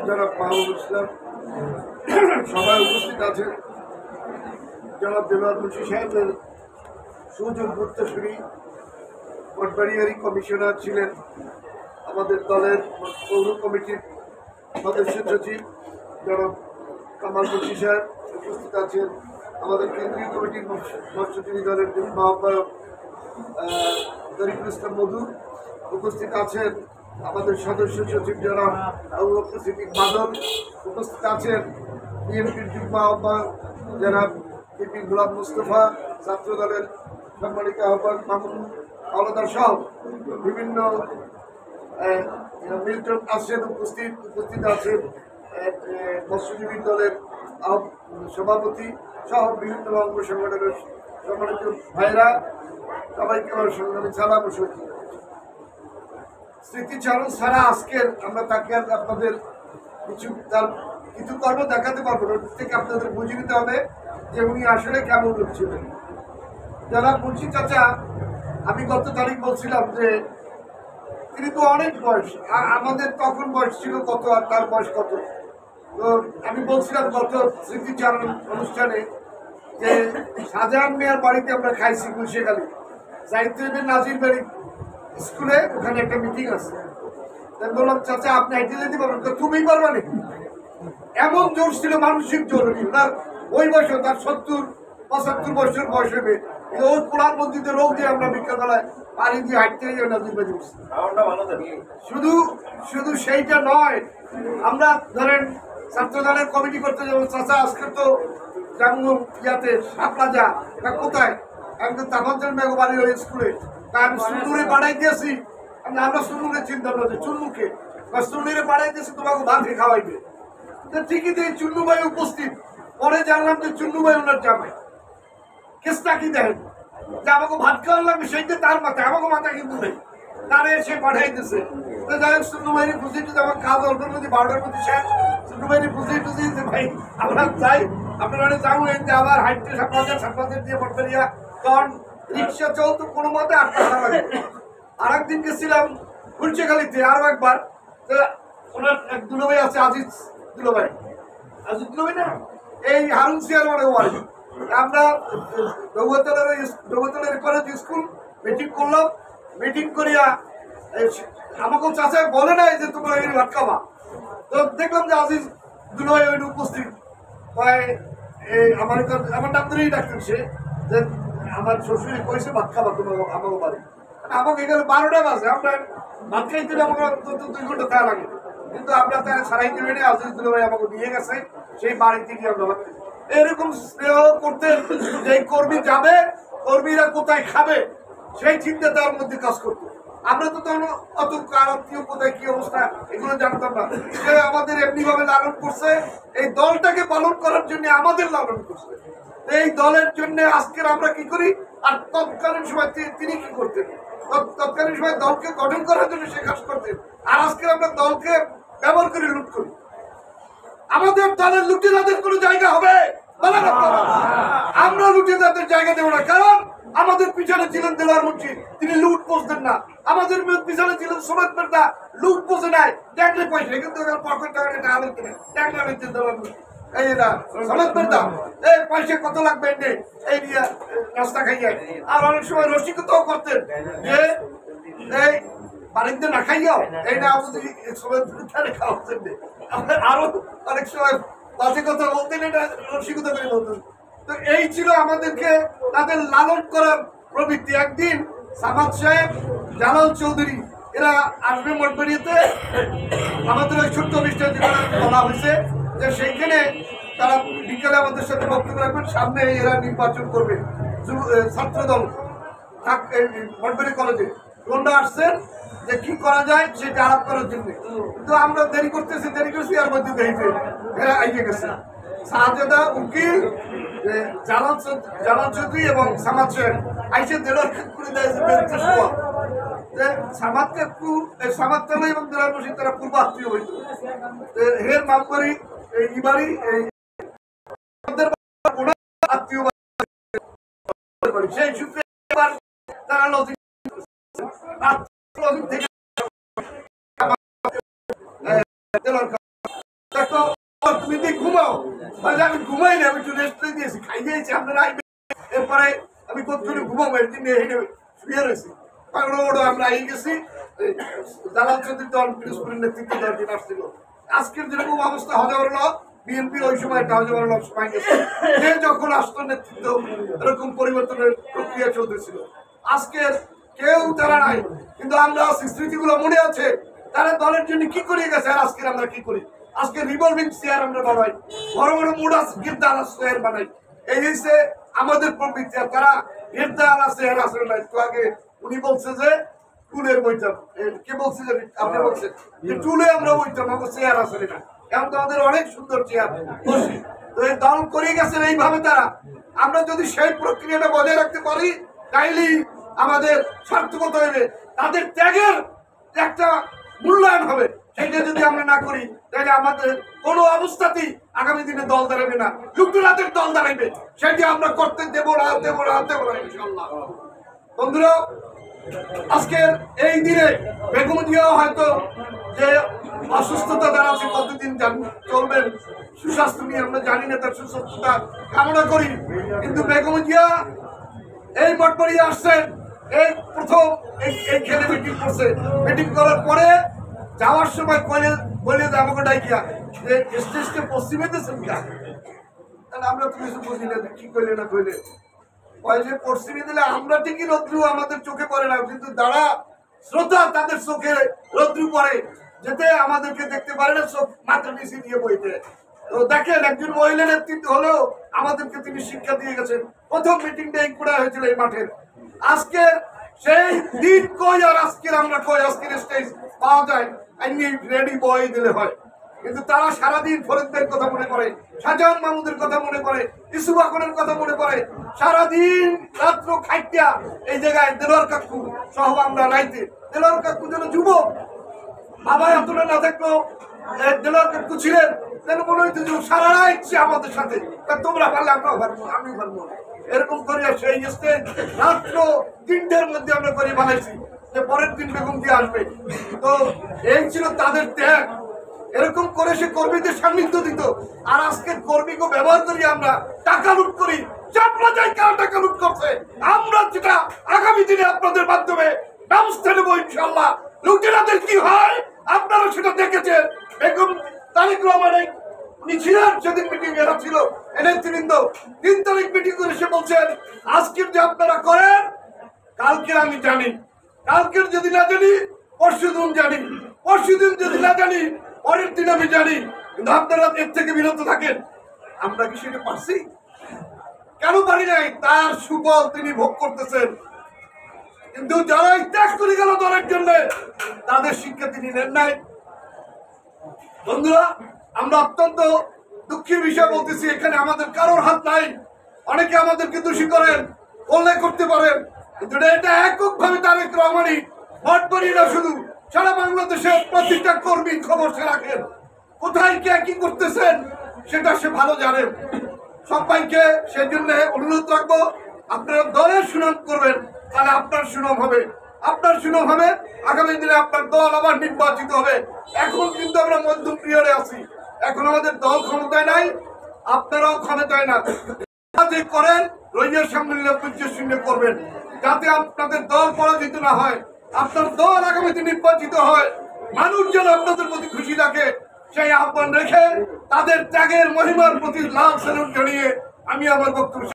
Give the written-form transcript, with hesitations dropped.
জনাব মাহবুব ইসলাম, সভায় উপস্থিত আছেন জনাব দেলোয়ার মুন্সি সাহেবের সুযোগ্য উত্তরসূরি পটবাড়িয়ারি কমিশনার ছিলেন, আমাদের দলের পৌর কমিটির সদস্য সচিব জনাব কামাল মুন্সি সাহেব উপস্থিত আছেন, আমাদের কেন্দ্রীয় কমিটির মৎস্যজীবী দলের আহ্বায়ক তরিকুল ইসলাম মধু উপস্থিত আছেন, আমাদের সদস্য সচিব জনাব আবু বকর সিদ্দিক বাদল উপস্থিত আছেন, বিএনপির যুগ্ম আহ্বায়ক জনাব পিপি গোলাম মুস্তফা, ছাত্র দলের সম্মানিত আহ্বায়ক মামুন আলাদার সহ বিভিন্ন মিল্টন আছেন উপস্থিত আছেন, মৎস্যজীবী দলের সভাপতি সহ বিভিন্ন অঙ্গ সংগঠনের সম্মানিত ভাইরা, সবাইকে আমার সংগ্রামী সালাম ও সত্যি স্মৃতিচারণ ছাড়া আজকের আমরা তাকে আর আপনাদের কিছু কর্ম দেখাতে পারবো না, থেকে আপনাদের বুঝে নিতে হবে যে উনি আসলে কেমন লোক ছিলেন। যারা মুন্সি চাচা, আমি গত তারিখ বলছিলাম যে তিনি তো অনেক বয়স, আমাদের তখন বয়স ছিল কত আর তার বয়স কত। তো আমি বলছিলাম গত স্মৃতিচারণ অনুষ্ঠানে যে শাহজাহান মিয়ার বাড়িতে আমরা খাইছি গুলশেখালী সাহিত্যের নাজির বাড়ি স্কুলে, ওখানে একটা মিটিং আছে। বললাম চাচা আপনি হাইটে যেতে পারবেন? তো তুমি পারবা নাকি? এমন জোর ছিল, মানসিক জোর। তার ওই বয়সে তার 70-75 বছর বয়স হবে, ওই পোড়ার মধ্যে রোগ দিয়ে আমরা বিকেলবেলায় পানি দিয়ে হাঁটতে নাজির বাড়ি উঠছি। শুধু সেইটা নয়, আমরা ধরেন ছাত্র দলের কমিটি করতে যাবো, চাচা আজকে তো জামু ইয়াতে সাপলাজা কোথায়, আমি তো তাফাজ্জল মেঘ বাড়ি ওই স্কুলে, আমি সুন্দরে বাড়াই দিয়েছি। আমরা সুন্দরে চিন্তা করছি চুন্নুকে বা সুন্দরে বাড়াই দিয়েছি, তোমাকে ভাতে খাওয়াইবে। ঠিকই তো চুন্নু ভাই উপস্থিত, পরে জানলাম যে চুন্নু ভাই ওনার জামাই। কেসটা কি দেখেন যে আমাকে ভাত খাওয়ার লাগবে, সেইটা তার মাথায়, আমাকে মাথায় কিন্তু নেই, তারা এসে পাঠাইতেছে। যাই হোক চুন্নু ভাইয়ের বুঝে টুঝে আমার খাওয়া অল্পের মধ্যে 12টার মধ্যে শেষ। চুন্নু ভাইয়ের বুঝে টুঝে যে ভাই আমরা যাই, আপনারা যাবো এতে আবার হাইটে সাপ্লাদের দিয়ে পটবেরিয়া, কারণ রিক্সা চলতো কোনো মতে 8 টাকা লাগে। আর একদিন গেছিলাম গুলশেখালীতে আরো একবার, ওনার এক দুলোভাই আছে, আজিজ দুলোভাই না, এই হারুন সিয়ার মানে বাড়ি। আমরা রঘুতলের কলেজ স্কুল মিটিং করলাম, মিটিং করিয়া আমাকে চাচা বলে নাই যে তোমরা এই ভাত খাবা। তো দেখলাম যে আজিজ দুলোভাই ওইটা উপস্থিত, আমার নাম ধরেই ডাকতেন সে, যে আমার শ্বশুর কইছে ভাত খাবা তোমার আমাকে বাড়ি। আমাকে এখানে 12টা বাজে, আমরা ভাত খাইতে আমাকে 2 ঘন্টা থাকা লাগে, কিন্তু আমরা তারা ছাড়াইতে পেরে আজিজ দুলোভাই আমাকে নিয়ে গেছে সেই বাড়িতে গিয়ে আমরা ভাত। এরকম স্নেহ করতে, যে কর্মী যাবে, কর্মীরা কোথায় খাবে সেই চিন্তা তার মধ্যে কাজ করতো। আমরা তো তখন অত আত্মীয় কোথায় কি অবস্থা এগুলো জানতাম না। সে আমাদের এমনি ভাবে লালন করছে, এই দলটাকে পালন করার জন্য আমাদের লালন করছে। এই দলের জন্য আজকের আমরা কি করি, আর তৎকালীন সময় তিনি কি করতেন, তৎকালীন সময় দলকে গঠন করার জন্য সে কাজ করতেন, আর আজকে আমরা দলকে ব্যবহার করে লুট করি। আমাদের দলের লুটেরাদের কোনো জায়গা হবে? আমরা লুটেরাদের জায়গা দেবো না, কারণ আমাদের পিছনে ছিলেন দেলোয়ার মুন্সি, তিনি লুট পোষতেন না। আমাদের পিছনে ছিলেন সোমেত মের্দা, লুট পোষে নাই, ট্যাগলে পয়সা, কিন্তু পকেট টাকা আলোর কিনে ট্যাগলে নিতেন দেলোয়ার মুন্সি। এই না সোমেত মের্দা, এই পয়সা কত লাগবে এনে এই নিয়ে রাস্তা খাইয়ে। আর অনেক সময় রসিকতাও করতেন যে এই বাড়িতে না খাইয়াও এই না আমাদের সোমেত মের্দা খাওয়াচ্ছেন। আরো অনেক সময় বাজে কথা বলতেন, এটা রসিকতা করে বলতেন। তো এই ছিল আমাদেরকে তাদের লালন করার প্রবৃত্তি। একদিন সামাদ সাহেব, জালাল চৌধুরী এরা আসবে মঠবাড়িয়াতে, আমাদের ওই ছোট্ট অনুষ্ঠান বলা হয়েছে যে সেইখানে তারা বিকালে আমাদের সাথে বক্তব্য রাখবেন, সামনে এরা নির্বাচন করবে ছাত্র দল মঠবাড়ি কলেজে। তোমরা আসছেন যে কি করা যায় সেটা আলাপ করার জন্য, কিন্তু আমরা দেরি করছি, আর মধ্যে দেখতে এরা আইয়ে গেছে। শাহজাদা উকিল, জালাল চৌধুরী এবং সামাদ সাহেব আইসে দেলোয়ার করে সামাদ তালা এবং দেলোয়ার মুন্সি তারা পূর্ব আত্মীয় হইত। হের মামবাড়ি এই বাড়ি আত্মীয় সেই সূত্রে তারা লজিক থেকে মানে আমি ঘুমাই না, আমি একটু রেস্ট দিয়েছি, খাই দিয়েছি, আপনারা এরপরে আমি কতক্ষণ ঘুমাবো, একদিন শুয়ে রয়েছি। আমরা এই গেছি জালাল চৌধুরী দল পিরোজপুরের নেতৃত্ব দলটি আসছিল। আজকের যেরকম অবস্থা হতে পারলো বিএনপির ওই সময় একটা হতে পারলো সময় গেছে, যে যখন আসতো নেতৃত্ব এরকম পরিবর্তনের প্রক্রিয়া চলতেছিল। আজকের কেউ তারা নাই, কিন্তু আমরা স্মৃতিগুলো মনে আছে তারা দলের জন্য কি করে গেছে, আর আজকের আমরা কি করি। আজকে রিভলভিং চেয়ার আমরা বানাই, বড় বড় মুডাস গিরদার চেয়ার বানাই, এই হচ্ছে আমাদের প্রবৃত্তি। আর তারা গিরদার চেয়ার আসলে না। একটু আগে উনি বলছে যে টুলের বইতাম, কে বলছে যে আপনি বলছেন যে টুলে আমরা বইতাম, আমাদের চেয়ার আসলে না। এখন তো আমাদের অনেক সুন্দর চেয়ার বসি। তো এই দল করে গেছেন এইভাবে তারা। আমরা যদি সেই প্রক্রিয়াটা বজায় রাখতে পারি তাইলে আমাদের সার্থকতা হবে, তাদের ত্যাগের একটা মূল্যায়ন হবে। সেটা যদি আমরা না করি তাহলে আমাদের কোনো অবস্থাতেই আগামী দিনে দল দাঁড়াবে না, লুটতরাজের দল দাঁড়াবে। সেটি আমরা করতে দেব না, ইনশাআল্লাহ। বন্ধুরা, আজকের এই দিনে বেগম জিয়া হয়তো যে অসুস্থতা দ্বারা আছে কতদিন চলবেন, সুস্বাস্থ্য নিয়ে আমরা জানি না, তার সুস্বাস্থ্যতা কামনা করি। কিন্তু বেগম জিয়া এই মঠবাড়িয়া আসছেন, এই প্রথম এইখানে মিটিং করছে। মিটিং করার পরে যাওয়ার সময় বলে আমাকে ডাইকিয়া যে স্টেজকে পশ্চিমে দিয়েছেন কিনা, তাহলে আমরা তো কিছু বুঝি না কি কইলে না কইলে। যে পশ্চিমে দিলে আমরা ঠিকই রৌদ্রু আমাদের চোখে পড়ে না, কিন্তু যারা শ্রোতা তাদের চোখে রৌদ্রু পড়ে, যেতে আমাদেরকে দেখতে পারে না, চোখ মাথা নিচে দিয়ে বইতে। তো দেখেন, একজন মহিলা নেতৃত্ব হলেও আমাদেরকে তিনি শিক্ষা দিয়ে গেছেন। প্রথম মিটিংটা এই করা হয়েছিল এই মাঠের। আজকের সেই দিন কই আর আজকের আমরা কই, আজকের স্টেজ পাওয়া যায় এমনি রেডি বয় দিলে হয়। কিন্তু তারা সারাদিন ফরিদদের কথা মনে করে, শাহজাহান মাহমুদের কথা মনে করে, ইসুফ আকনের কথা মনে করে, সারাদিন রাত্র খাইটিয়া এই জায়গায় দেলোয়ার কাকু সহ আমরা রাইতে। দেলোয়ার কাকু যেন যুবক, বাবা এতটা না থাকলেও দেলোয়ার কাকু ছিলেন, যেন মনে হইতো যে সারা রাত আমাদের সাথে, তোমরা পারলে আমরাও পারবো, আমিও পারবো। এরকম করে সেই স্টেজ রাত্র 3টার মধ্যে আমরা করে বানাইছি যে পরের দিন বেগম দিয়ে আসবে। তো এই ছিল তাদের ত্যাগ। এরকম করে সে কর্মীদের সান্নিধ্য দিত। আর আজকে কর্মীকে ব্যবহার করি আমরা, টাকা লুট করি। কারা টাকা লুট করছে আমরা যেটা আগামী দিনে আপনাদের মাধ্যমে ব্যবস্থা নেব ইনশাআল্লাহ। লুটেরাদের কি হয় আপনারা সেটা দেখেছেন। বেগম তারেক রহমানের উনি ছিলেন সেদিন মিটিং, এরা ছিল নেতৃবৃন্দ। 3 তারিখ মিটিং করে সে বলছেন আজকের যে আপনারা করেন কালকের আমি জানি, কালকের যদি না জানি পরশুদিন জানি, পরশুদিন যদি না জানি পরের দিন আমি জানি। কিন্তু আপনারা এর থেকে বিরত থাকেন। আমরা কি সেটা পারছি? কেন পারি নাই? তার সুফল তিনি ভোগ করতেছেন। কিন্তু যারা ত্যাগ করে গেল দলের জন্য তাদের শিক্ষা তিনি নেন নাই। বন্ধুরা, আমরা অত্যন্ত দুঃখের বিষয় বলতেছি, এখানে আমাদের কারোর হাত নাই। অনেকে আমাদেরকে দোষী করেন, উল্লেখ করতে পারেন, কিন্তু এটা এককভাবে তারেক রহমানই মঠবাড়ি না, শুধু সারা বাংলাদেশের প্রতিটা কর্মী খবর সে রাখেন। কোথায় কে কি করতেছেন সেটা সে ভালো জানেন। সবাইকে সেজন্য অনুরোধ রাখবো, আপনারা দলের সুনাম করবেন, তাহলে আপনার সুনাম হবে। আপনার সুনাম হবে, আগামী দিনে আপনার দল আবার নির্বাচিত হবে। এখন কিন্তু আমরা মধ্যম পিরিয়ডে আছি, এখন আমাদের দল ক্ষমতায় নাই, আপনারাও ক্ষমতায় না। করেন রইয়ের সামনে শূন্য করবেন, যাতে আপনাদের দল পরাজিত না হয়, আপনার দল আগামীতে নির্বাচিত হয়, মানুষ যেন আপনাদের প্রতি খুশি থাকে, সেই আহ্বান রেখে তাদের ত্যাগের মহিমার প্রতি লাল স্যালুট জানিয়ে আমি আমার বক্তব্য